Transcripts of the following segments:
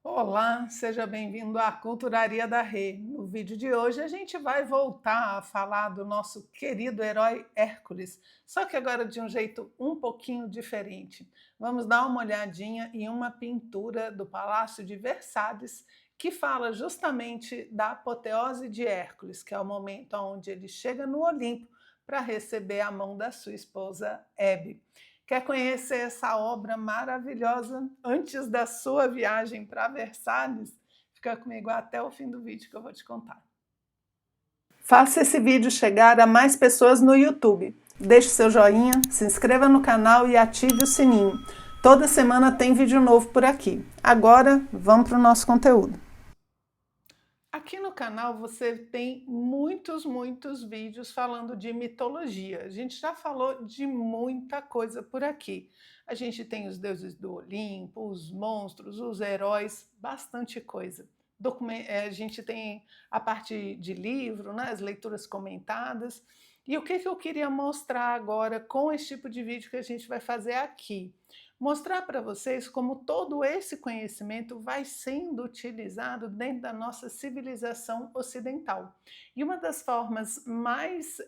Olá, seja bem-vindo à Culturaria da Rê. No vídeo de hoje a gente vai voltar a falar do nosso querido herói Hércules, só que agora de um jeito um pouquinho diferente. Vamos dar uma olhadinha em uma pintura do Palácio de Versalhes que fala justamente da apoteose de Hércules, que é o momento onde ele chega no Olimpo para receber a mão da sua esposa Hebe. Quer conhecer essa obra maravilhosa antes da sua viagem para Versalhes? Fica comigo até o fim do vídeo que eu vou te contar. Faça esse vídeo chegar a mais pessoas no YouTube. Deixe seu joinha, se inscreva no canal e ative o sininho. Toda semana tem vídeo novo por aqui. Agora, vamos para o nosso conteúdo. Aqui no canal você tem muitos vídeos falando de mitologia. A gente já falou de muita coisa por aqui. A gente tem os deuses do Olimpo, os monstros, os heróis, bastante coisa. A gente tem a parte de livro, né, as leituras comentadas. E o que eu queria mostrar agora com esse tipo de vídeo que a gente vai fazer aqui? Mostrar para vocês como todo esse conhecimento vai sendo utilizado dentro da nossa civilização ocidental. E uma das formas mais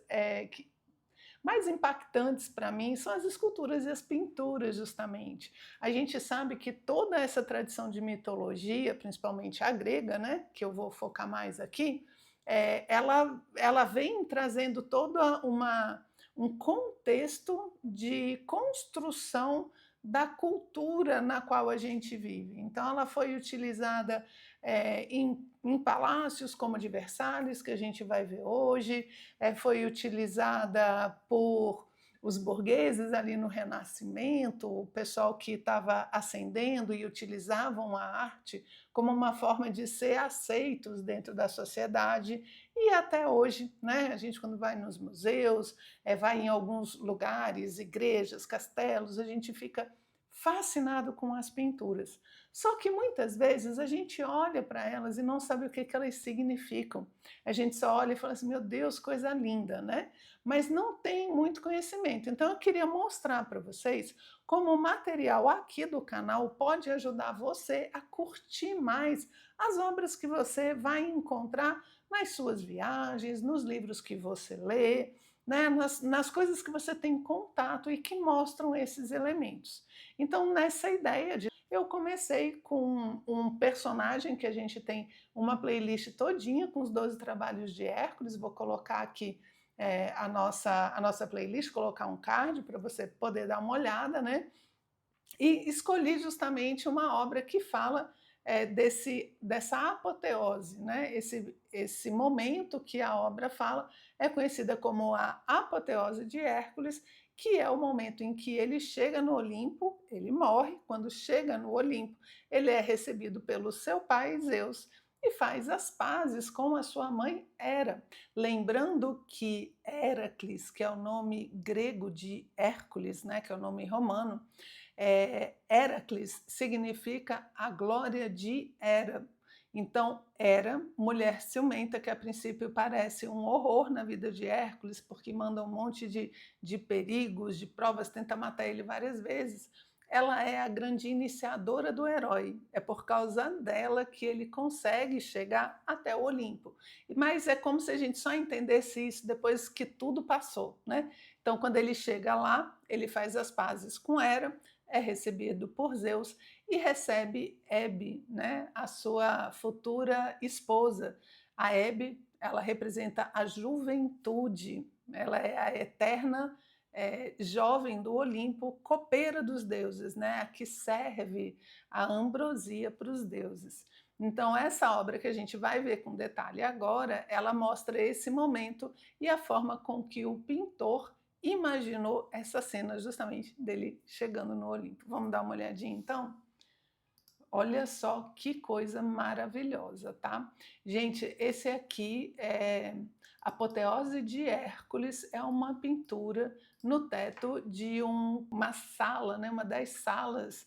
impactantes para mim são as esculturas e as pinturas, justamente. A gente sabe que toda essa tradição de mitologia, principalmente a grega, né, que eu vou focar mais aqui, ela vem trazendo um contexto de construção da cultura na qual a gente vive. Então, ela foi utilizada em palácios como o de Versalhes, que a gente vai ver hoje, foi utilizada por os burgueses ali no Renascimento, o pessoal que estava ascendendo e utilizavam a arte como uma forma de ser aceitos dentro da sociedade, e até hoje, né? A gente quando vai nos museus, vai em alguns lugares, igrejas, castelos, a gente fica fascinado com as pinturas. Só que muitas vezes a gente olha para elas e não sabe o que elas significam. A gente só olha e fala assim, meu Deus, coisa linda, né? Mas não tem muito conhecimento. Então eu queria mostrar para vocês como o material aqui do canal pode ajudar você a curtir mais as obras que você vai encontrar nas suas viagens, nos livros que você lê, né, nas coisas que você tem contato e que mostram esses elementos. Então, nessa ideia eu comecei com um personagem que a gente tem uma playlist todinha com os 12 trabalhos de Hércules. Vou colocar aqui a nossa playlist, colocar um card para você poder dar uma olhada, né? E escolhi justamente uma obra que fala dessa apoteose, né? Esse momento que a obra fala é conhecida como a apoteose de Hércules, que é o momento em que ele chega no Olimpo, ele morre. Quando chega no Olimpo, ele é recebido pelo seu pai Zeus e faz as pazes com a sua mãe Hera. Lembrando que Heracles, que é o nome grego de Hércules, né, que é o nome romano, Heracles significa a glória de Hera. Então, Hera, mulher ciumenta, que a princípio parece um horror na vida de Hércules, porque manda um monte de perigos, de provas, tenta matar ele várias vezes, ela é a grande iniciadora do herói. É por causa dela que ele consegue chegar até o Olimpo. Mas é como se a gente só entendesse isso depois que tudo passou, né? Então, quando ele chega lá, ele faz as pazes com Hera, é recebido por Zeus e recebe Hebe, né, a sua futura esposa. A Hebe, ela representa a juventude, ela é a eterna jovem do Olimpo, copeira dos deuses, né, a que serve a ambrosia para os deuses. Então, essa obra que a gente vai ver com detalhe agora, ela mostra esse momento e a forma com que o pintor imaginou essa cena justamente dele chegando no Olimpo. Vamos dar uma olhadinha então? Olha só que coisa maravilhosa, tá? Gente, esse aqui é Apoteose de Hércules, é uma pintura no teto de uma sala, né, uma das salas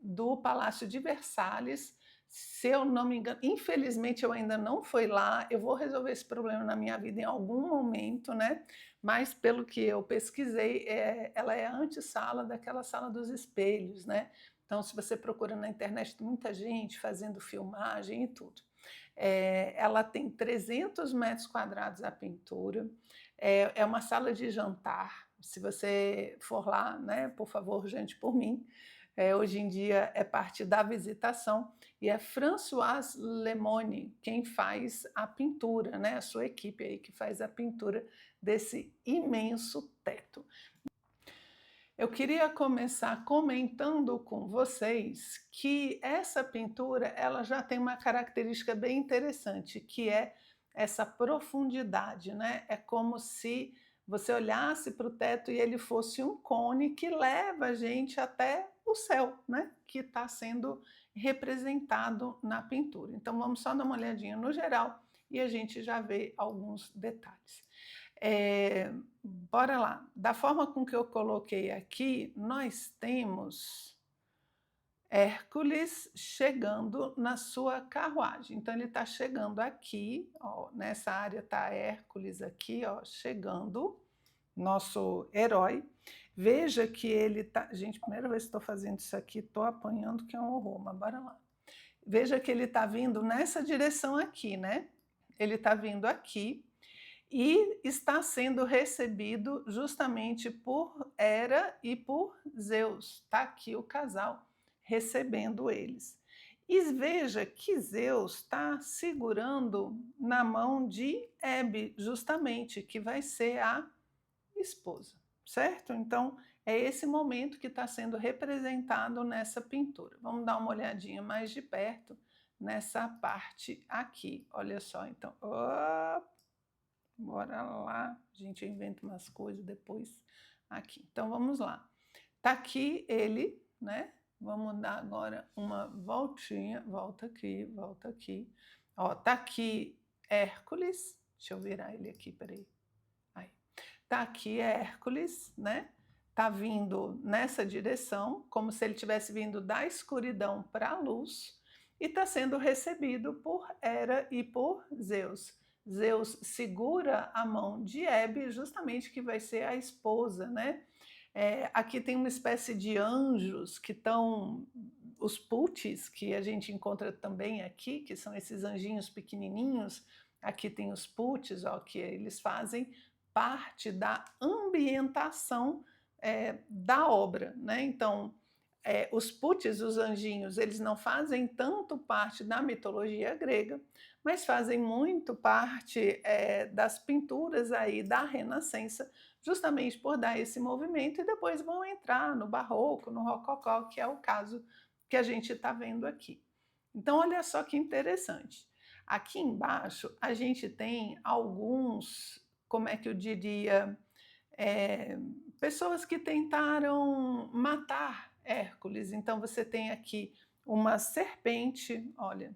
do Palácio de Versalhes. Se eu não me engano, infelizmente eu ainda não fui lá, eu vou resolver esse problema na minha vida em algum momento, né? Mas pelo que eu pesquisei, ela é a antessala daquela sala dos espelhos, né? Então, se você procura na internet, tem muita gente fazendo filmagem e tudo. Ela tem 300 metros quadrados a pintura, é uma sala de jantar. Se você for lá, né, por favor, jante por mim. Hoje em dia é parte da visitação e é Françoise Lemoine quem faz a pintura, né, a sua equipe aí que faz a pintura desse imenso teto. Eu queria começar comentando com vocês que essa pintura ela já tem uma característica bem interessante, que é essa profundidade, né? É como se você olhasse para o teto e ele fosse um cone que leva a gente até o céu, né? Que está sendo representado na pintura. Então vamos só dar uma olhadinha no geral e a gente já vê alguns detalhes. Bora lá. Da forma com que eu coloquei aqui, nós temos Hércules chegando na sua carruagem. Então ele está chegando aqui, ó, nessa área está Hércules aqui, ó, chegando, nosso herói. Veja que ele está... Gente, primeira vez que estou fazendo isso aqui, estou apanhando que é um horror, mas bora lá. Veja que ele está vindo nessa direção aqui, né? Ele está vindo aqui e está sendo recebido justamente por Hera e por Zeus. Está aqui o casal recebendo eles. E veja que Zeus está segurando na mão de Hebe, justamente, que vai ser a esposa, certo? Então, é esse momento que está sendo representado nessa pintura. Vamos dar uma olhadinha mais de perto nessa parte aqui. Olha só, então... Bora lá, a gente inventa umas coisas depois aqui. Então vamos lá. Tá aqui ele, né? Vamos dar agora uma voltinha, volta aqui, volta aqui. Ó, tá aqui Hércules. Deixa eu virar ele aqui, peraí. Aí. Tá aqui Hércules, né? Tá vindo nessa direção, como se ele tivesse vindo da escuridão para a luz, e está sendo recebido por Hera e por Zeus. Zeus segura a mão de Hebe, justamente que vai ser a esposa, né? Aqui tem uma espécie de anjos que estão, os putis, que a gente encontra também aqui, que são esses anjinhos pequenininhos. Aqui tem os putis, ó, que eles fazem parte da ambientação da obra, né? Então, os putis, os anjinhos, eles não fazem tanto parte da mitologia grega, mas fazem muito parte das pinturas aí da Renascença, justamente por dar esse movimento, e depois vão entrar no Barroco, no Rococó, que é o caso que a gente está vendo aqui. Então, olha só que interessante. Aqui embaixo a gente tem alguns, como é que eu diria, pessoas que tentaram matar Hércules. Então você tem aqui uma serpente, olha,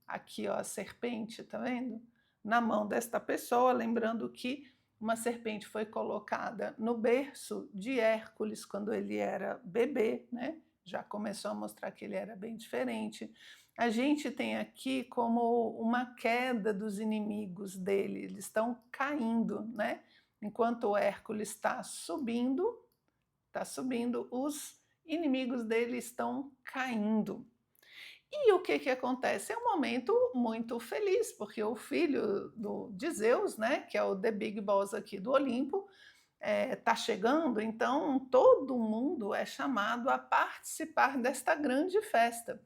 aqui ó, a serpente, tá vendo? Na mão desta pessoa, lembrando que uma serpente foi colocada no berço de Hércules quando ele era bebê, né? Já começou a mostrar que ele era bem diferente. A gente tem aqui como uma queda dos inimigos dele, eles estão caindo, né? Enquanto o Hércules está subindo, os inimigos dele estão caindo. E o que acontece? É um momento muito feliz, porque o filho de Zeus, né, que é o The Big Boss aqui do Olimpo, está chegando, então todo mundo é chamado a participar desta grande festa.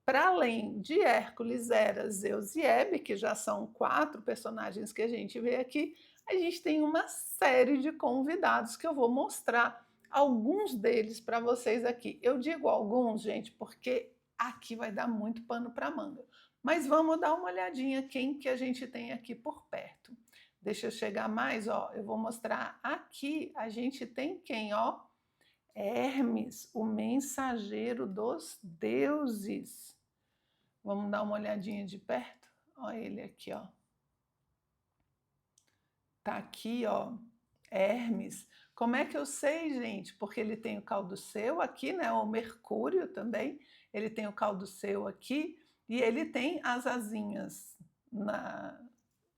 Para além de Hércules, Hera, Zeus e Hebe, que já são 4 personagens que a gente vê aqui, a gente tem uma série de convidados que eu vou mostrar alguns deles para vocês aqui. Eu digo alguns, gente, porque aqui vai dar muito pano para manga. Mas vamos dar uma olhadinha quem que a gente tem aqui por perto. Deixa eu chegar mais, ó, eu vou mostrar aqui, a gente tem quem, ó? Hermes, o mensageiro dos deuses. Vamos dar uma olhadinha de perto? Olha ele aqui, ó. Tá aqui, ó, Hermes. Como é que eu sei, gente? Porque ele tem o caduceu aqui, né? O Mercúrio também. Ele tem o caduceu aqui e ele tem as asinhas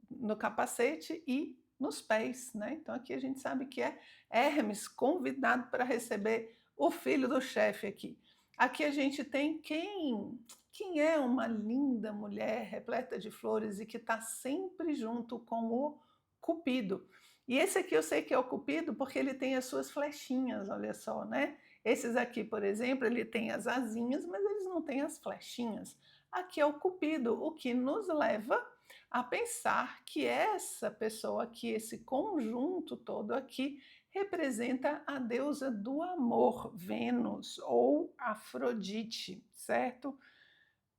no capacete e nos pés, né? Então aqui a gente sabe que é Hermes convidado para receber o filho do chefe aqui. Aqui a gente tem quem é uma linda mulher repleta de flores e que está sempre junto com o Cupido. E esse aqui eu sei que é o Cupido porque ele tem as suas flechinhas, olha só, né? Esses aqui, por exemplo, ele tem as asinhas, mas eles não têm as flechinhas. Aqui é o Cupido, o que nos leva a pensar que essa pessoa aqui, esse conjunto todo aqui, representa a deusa do amor, Vênus ou Afrodite, certo?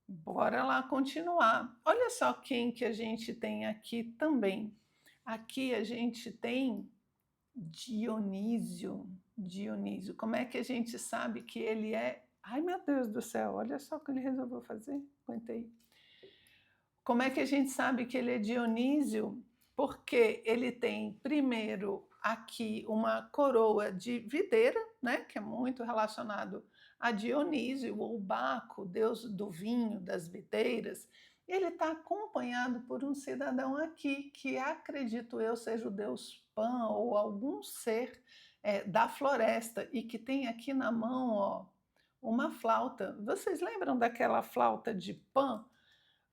Bora lá continuar. Olha só quem que a gente tem aqui também. Aqui a gente tem Dionísio. Dionísio. Como é que a gente sabe que ele é... Ai, meu Deus do céu, olha só o que ele resolveu fazer. Aguentei. Como é que a gente sabe que ele é Dionísio? Porque ele tem, primeiro, aqui uma coroa de videira, né, que é muito relacionado a Dionísio, ou Baco, deus do vinho, das videiras. Ele está acompanhado por um cidadão aqui, que acredito eu seja o deus Pan, ou algum ser da floresta, e que tem aqui na mão, ó, uma flauta. Vocês lembram daquela flauta de Pan?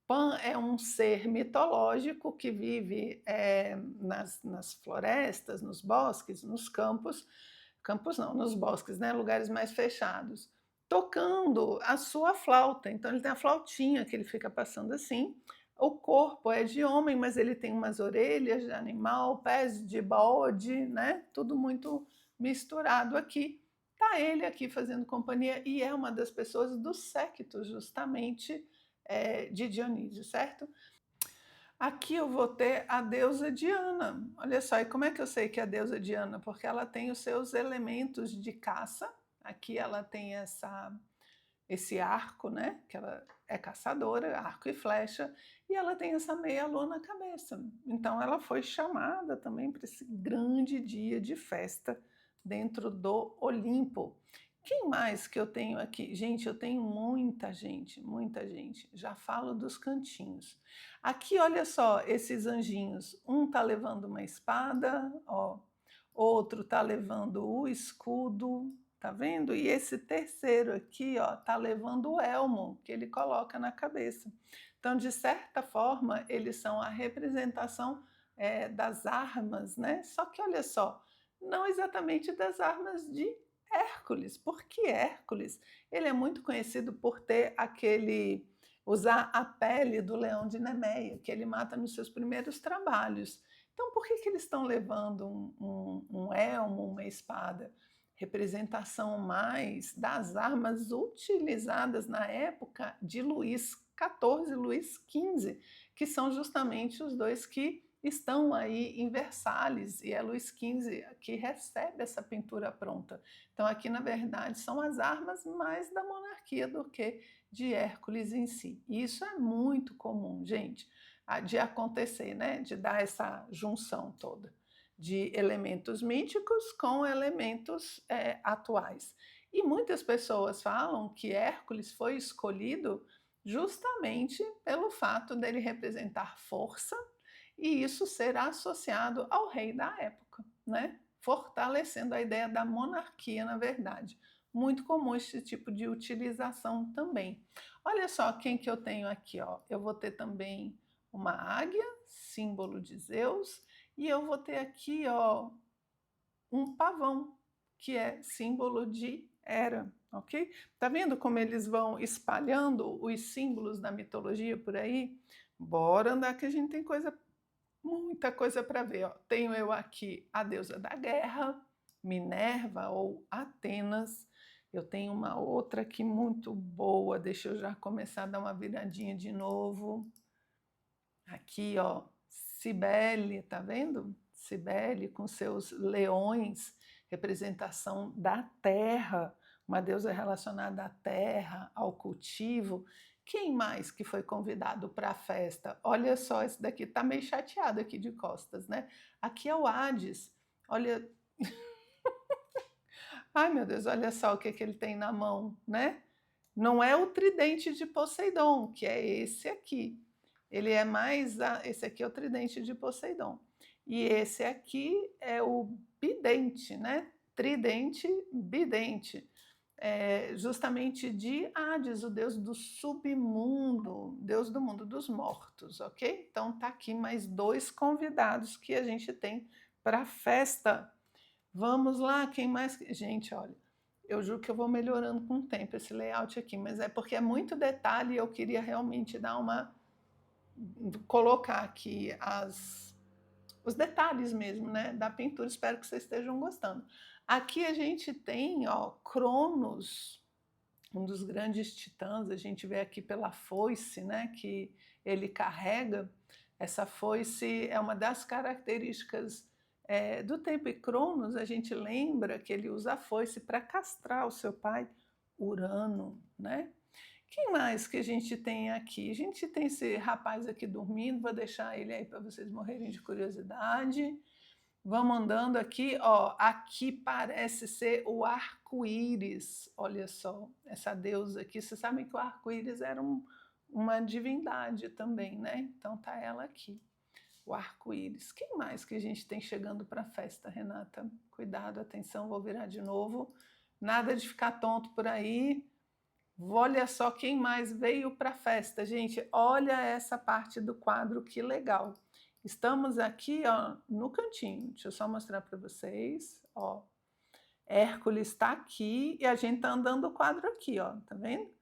Pan é um ser mitológico que vive nas florestas, nos bosques, nos campos, campos não, nos bosques, né, lugares mais fechados, tocando a sua flauta. Então ele tem a flautinha que ele fica passando assim. O corpo é de homem, mas ele tem umas orelhas de animal, pés de bode, né? Tudo muito misturado aqui. Tá ele aqui fazendo companhia e é uma das pessoas do séquito, justamente, de Dionísio, certo? Aqui eu vou ter a deusa Diana. Olha só, e como é que eu sei que é a deusa Diana? Porque ela tem os seus elementos de caça. Aqui ela tem esse arco, né? Que ela é caçadora, arco e flecha, e ela tem essa meia lua na cabeça. Então ela foi chamada também para esse grande dia de festa dentro do Olimpo. Quem mais que eu tenho aqui? Gente, eu tenho muita gente, muita gente. Já falo dos cantinhos. Aqui, olha só, esses anjinhos. Um tá levando uma espada, ó. Outro tá levando o escudo, tá vendo? E esse terceiro aqui, ó, tá levando o elmo que ele coloca na cabeça. Então, de certa forma, eles são a representação das armas, né? Só que olha só, não exatamente das armas de Hércules, porque Hércules, ele é muito conhecido por ter usar a pele do leão de Nemeia, que ele mata nos seus primeiros trabalhos. Então, por que eles estão levando um elmo, uma espada? Representação mais das armas utilizadas na época de Luís XIV e Luís XV, que são justamente os dois que estão aí em Versalhes, e é Luís XV que recebe essa pintura pronta. Então aqui, na verdade, são as armas mais da monarquia do que de Hércules em si. E isso é muito comum, gente, de acontecer, né? De dar essa junção toda de elementos míticos com elementos atuais. E muitas pessoas falam que Hércules foi escolhido justamente pelo fato dele representar força e isso será associado ao rei da época, né? Fortalecendo a ideia da monarquia, na verdade. Muito comum esse tipo de utilização também. Olha só quem que eu tenho aqui, ó. Eu vou ter também uma águia, símbolo de Zeus, e eu vou ter aqui, ó, um pavão, que é símbolo de Hera, ok? Tá vendo como eles vão espalhando os símbolos da mitologia por aí? Bora andar que a gente tem muita coisa para ver. Ó. Tenho eu aqui a deusa da guerra, Minerva ou Atenas. Eu tenho uma outra aqui muito boa. Deixa eu já começar a dar uma viradinha de novo. Aqui, ó, Cibele, tá vendo? Cibele com seus leões, representação da terra, uma deusa relacionada à terra, ao cultivo. Quem mais que foi convidado para a festa? Olha só, esse daqui tá meio chateado aqui de costas, né? Aqui é o Hades. Olha, ai meu Deus, olha só o que ele tem na mão, né? Não é o tridente de Poseidon, que é esse aqui. Ele é esse aqui é o tridente de Poseidon. E esse aqui é o bidente, né? Tridente, bidente. justamente de Hades, o deus do submundo, deus do mundo dos mortos, ok? Então tá aqui mais 2 convidados que a gente tem para a festa. Vamos lá, quem mais? Gente, olha, eu juro que eu vou melhorando com o tempo esse layout aqui, mas é porque é muito detalhe e eu queria realmente dar colocar aqui os detalhes mesmo, né, da pintura. Espero que vocês estejam gostando. Aqui a gente tem, ó, Cronos, um dos grandes titãs. A gente vê aqui pela foice, né, que ele carrega. Essa foice é uma das características do tempo. E Cronos, a gente lembra que ele usa a foice para castrar o seu pai, Urano, né? Quem mais que a gente tem aqui? A gente tem esse rapaz aqui dormindo, vou deixar ele aí para vocês morrerem de curiosidade. Vamos andando aqui, ó, aqui parece ser o arco-íris. Olha só, essa deusa aqui. Vocês sabem que o arco-íris era uma divindade também, né? Então tá ela aqui, o arco-íris. Quem mais que a gente tem chegando para a festa, Renata? Cuidado, atenção, vou virar de novo. Nada de ficar tonto por aí. Olha só quem mais veio para a festa, gente. Olha essa parte do quadro, que legal. Estamos aqui, ó, no cantinho. Deixa eu só mostrar para vocês, ó. Hércules está aqui e a gente está andando o quadro aqui, ó, tá vendo?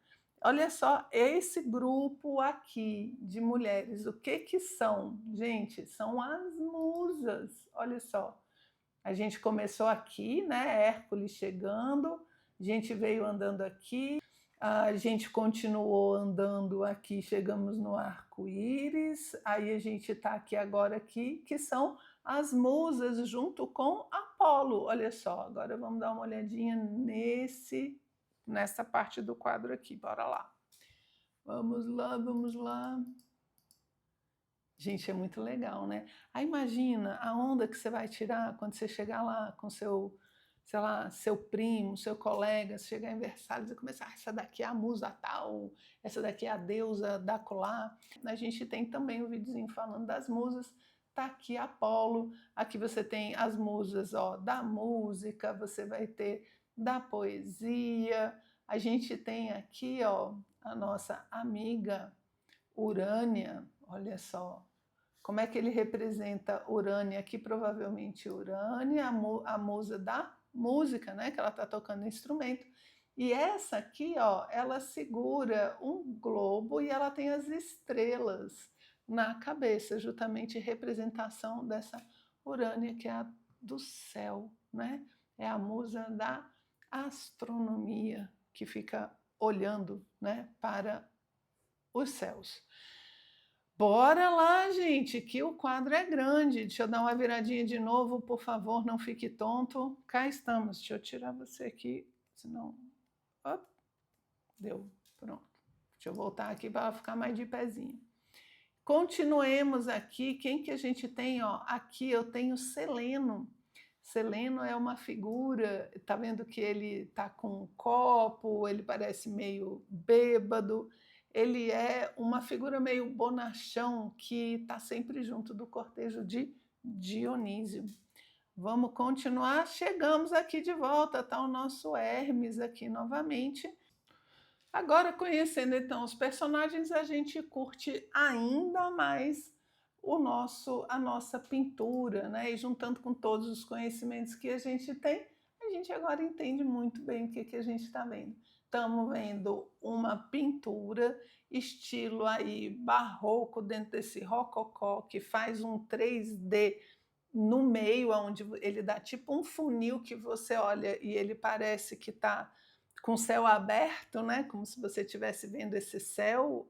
Olha só esse grupo aqui de mulheres. O que que são? Gente, são as musas. Olha só. A gente começou aqui, né? Hércules chegando, a gente veio andando aqui. A gente continuou andando aqui, chegamos no arco-íris, aí a gente está aqui agora aqui, que são as musas junto com Apolo. Olha só, agora vamos dar uma olhadinha nessa parte do quadro aqui, bora lá. Vamos lá, vamos lá. Gente, é muito legal, né? Aí imagina a onda que você vai tirar quando você chegar lá com seu, sei lá, seu primo, seu colega, você chegar em Versalhes e começar, essa daqui é a musa tal, essa daqui é a deusa da colar. A gente tem também um videozinho falando das musas. Tá aqui Apolo, aqui você tem as musas, ó, da música, você vai ter da poesia. A gente tem aqui, ó, a nossa amiga Urânia. Olha só, como é que ele representa Urânia aqui? Provavelmente Urânia, a musa da música, né? Que ela está tocando instrumento. E essa aqui, ó, ela segura um globo e ela tem as estrelas na cabeça, justamente representação dessa Urânia, que é a do céu, né? É a musa da astronomia, que fica olhando, né, para os céus. Bora lá, gente, que o quadro é grande. Deixa eu dar uma viradinha de novo, por favor, não fique tonto. Cá estamos. Deixa eu tirar você aqui, senão... Op, deu, pronto. Deixa eu voltar aqui para ficar mais de pezinho. Continuemos aqui. Quem que a gente tem? Ó, aqui eu tenho Seleno. Seleno é uma figura, tá vendo que ele tá com um copo, ele parece meio bêbado. Ele é uma figura meio bonachão que está sempre junto do cortejo de Dionísio. Vamos continuar. Chegamos aqui de volta, está o nosso Hermes aqui novamente. Agora, conhecendo então os personagens, a gente curte ainda mais a nossa pintura, né? E juntando com todos os conhecimentos que a gente tem, a gente agora entende muito bem o que a gente está vendo. Estamos vendo uma pintura estilo aí barroco, dentro desse rococó, que faz um 3D no meio, onde ele dá tipo um funil que você olha e ele parece que está com o céu aberto, né? Como se você estivesse vendo esse céu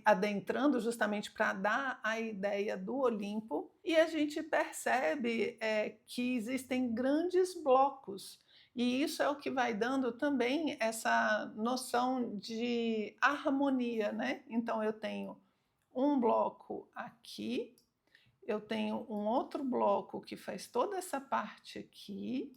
adentrando, justamente para dar a ideia do Olimpo. E a gente percebe que existem grandes blocos, e isso é o que vai dando também essa noção de harmonia, né? Então eu tenho um bloco aqui, eu tenho um outro bloco que faz toda essa parte aqui,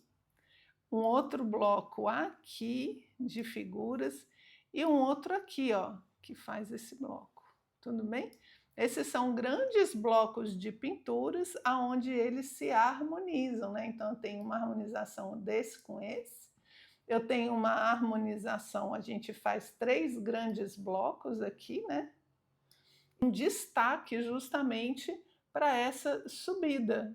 um outro bloco aqui de figuras e um outro aqui, ó, que faz esse bloco. Tudo bem? Esses são grandes blocos de pinturas aonde eles se harmonizam, né? Então eu tenho uma harmonização desse com esse. eu tenho uma harmonização, a gente faz 3 grandes blocos aqui, né, um destaque justamente para essa subida,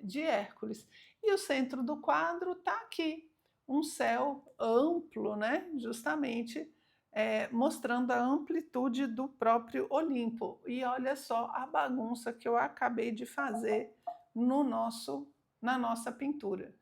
de Hércules. E o centro do quadro está aqui, um céu amplo, né, justamente, mostrando a amplitude do próprio Olimpo. E olha só a bagunça que eu acabei de fazer no nosso na nossa pintura.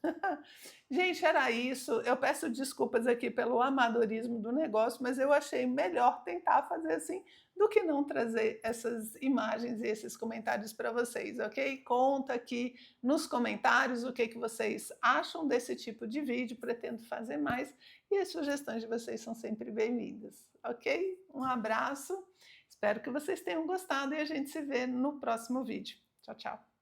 Gente, era isso. Eu peço desculpas aqui pelo amadorismo do negócio, mas eu achei melhor tentar fazer assim do que não trazer essas imagens e esses comentários para vocês, ok? Conta aqui nos comentários o que que vocês acham desse tipo de vídeo, pretendo fazer mais, e as sugestões de vocês são sempre bem-vindas, ok? Um abraço, espero que vocês tenham gostado e a gente se vê no próximo vídeo. Tchau, tchau.